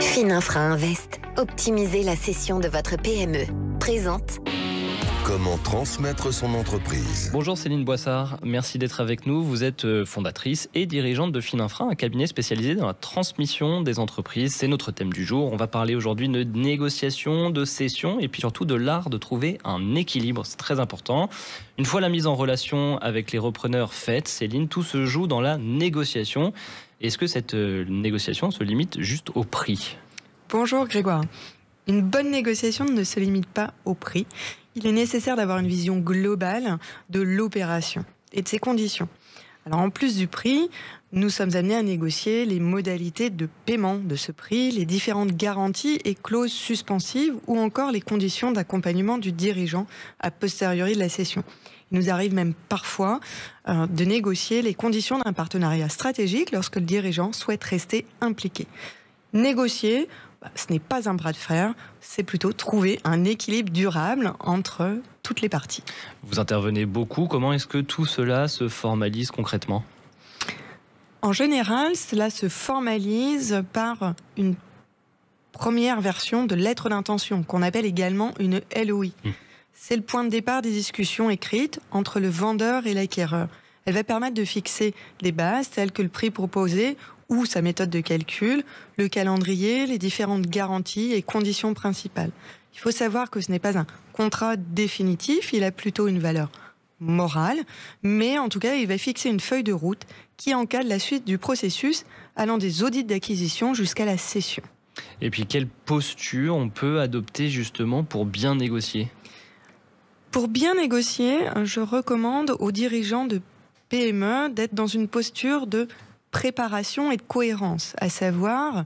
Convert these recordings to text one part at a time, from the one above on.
Fininfra Invest. Optimisez la cession de votre PME. Présente. Comment transmettre son entreprise? Bonjour Céline Boissard, merci d'être avec nous. Vous êtes fondatrice et dirigeante de Fininfra, un cabinet spécialisé dans la transmission des entreprises. C'est notre thème du jour. On va parler aujourd'hui de négociation, de cession et puis surtout de l'art de trouver un équilibre. C'est très important. Une fois la mise en relation avec les repreneurs faite, Céline, tout se joue dans la négociation. Est-ce que cette négociation se limite juste au prix? Bonjour Grégoire. Une bonne négociation ne se limite pas au prix. Il est nécessaire d'avoir une vision globale de l'opération et de ses conditions. Alors en plus du prix, nous sommes amenés à négocier les modalités de paiement de ce prix, les différentes garanties et clauses suspensives ou encore les conditions d'accompagnement du dirigeant a posteriori de la cession. Il nous arrive même parfois de négocier les conditions d'un partenariat stratégique lorsque le dirigeant souhaite rester impliqué. Négocier, ce n'est pas un bras de fer, c'est plutôt trouver un équilibre durable entre toutes les parties. Vous intervenez beaucoup. Comment est-ce que tout cela se formalise concrètement? En général, cela se formalise par une première version de lettre d'intention, qu'on appelle également une LOI. C'est le point de départ des discussions écrites entre le vendeur et l'acquéreur. Elle va permettre de fixer les bases telles que le prix proposé ou sa méthode de calcul, le calendrier, les différentes garanties et conditions principales. Il faut savoir que ce n'est pas un contrat définitif, il a plutôt une valeur morale, mais en tout cas, il va fixer une feuille de route qui encadre la suite du processus allant des audits d'acquisition jusqu'à la cession. Et puis, quelle posture on peut adopter justement pour bien négocier? Pour bien négocier, je recommande aux dirigeants de PME d'être dans une posture de préparation et de cohérence, à savoir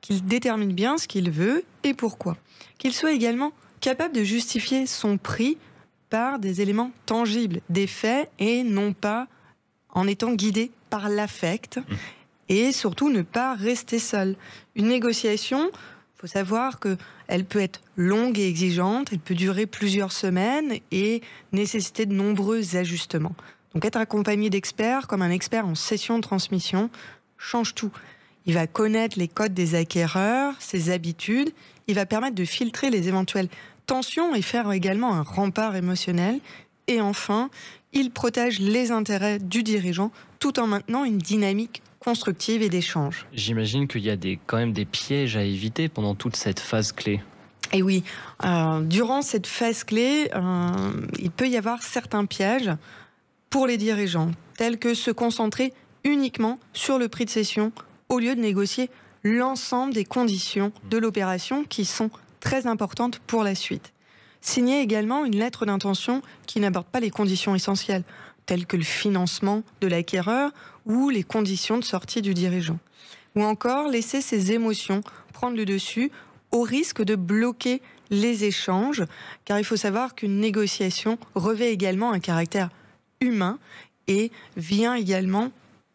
qu'il détermine bien ce qu'il veut et pourquoi. Qu'il soit également capable de justifier son prix par des éléments tangibles, des faits, et non pas en étant guidé par l'affect, et surtout ne pas rester seul. Une négociation, il faut savoir qu'elle peut être longue et exigeante, elle peut durer plusieurs semaines et nécessiter de nombreux ajustements. Donc être accompagné d'experts, comme un expert en cession de transmission, change tout. Il va connaître les codes des acquéreurs, ses habitudes, il va permettre de filtrer les éventuelles tensions et faire également un rempart émotionnel. Et enfin, il protège les intérêts du dirigeant tout en maintenant une dynamique constructive et d'échange. J'imagine qu'il y a quand même des pièges à éviter pendant toute cette phase clé. Et oui, durant cette phase clé, il peut y avoir certains pièges pour les dirigeants, tels que se concentrer uniquement sur le prix de cession au lieu de négocier l'ensemble des conditions de l'opération qui sont très importantes pour la suite. Signer également une lettre d'intention qui n'aborde pas les conditions essentielles, telles que le financement de l'acquéreur ou les conditions de sortie du dirigeant. Ou encore laisser ses émotions prendre le dessus au risque de bloquer les échanges, car il faut savoir qu'une négociation revêt également un caractère humain et vient également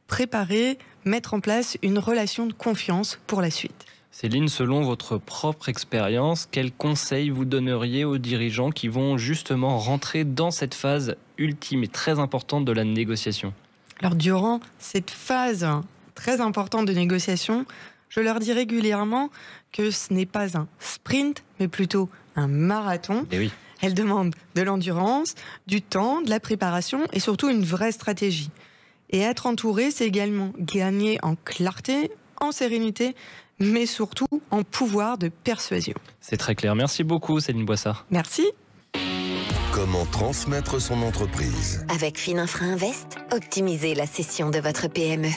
préparer, mettre en place une relation de confiance pour la suite. Céline, selon votre propre expérience, quels conseils vous donneriez aux dirigeants qui vont justement rentrer dans cette phase ultime et très importante de la négociation? Alors durant cette phase très importante de négociation, je leur dis régulièrement que ce n'est pas un sprint, mais plutôt un marathon. Et oui. Elle demande de l'endurance, du temps, de la préparation et surtout une vraie stratégie. Et être entouré, c'est également gagner en clarté, en sérénité, mais surtout en pouvoir de persuasion. C'est très clair. Merci beaucoup, Céline Boissard. Merci. Comment transmettre son entreprise? Avec Fininfra Invest, optimisez la cession de votre PME.